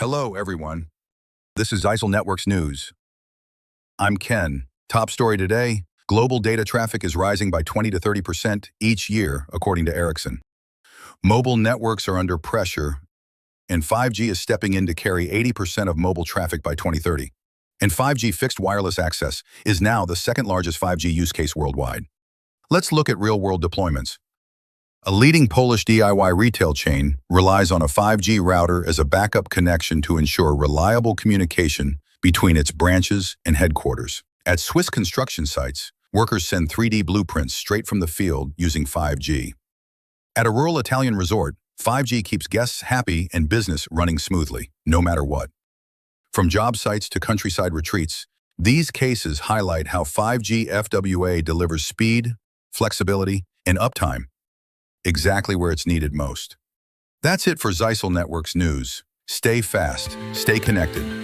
Hello, everyone. This is Zyxel Networks News. I'm Ken. Top story today, global data traffic is rising by 20 to 30% each year, according to Ericsson. Mobile networks are under pressure, and 5G is stepping in to carry 80% of mobile traffic by 2030. And 5G fixed wireless access is now the second largest 5G use case worldwide. Let's look at real-world deployments. A leading Polish DIY retail chain relies on a 5G router as a backup connection to ensure reliable communication between its branches and headquarters. At Swiss construction sites, workers send 3D blueprints straight from the field using 5G. At a rural Italian resort, 5G keeps guests happy and business running smoothly, no matter what. From job sites to countryside retreats, these cases highlight how 5G FWA delivers speed, flexibility, and uptime exactly where it's needed most. That's it for Zyxel Networks News. Stay fast, stay connected.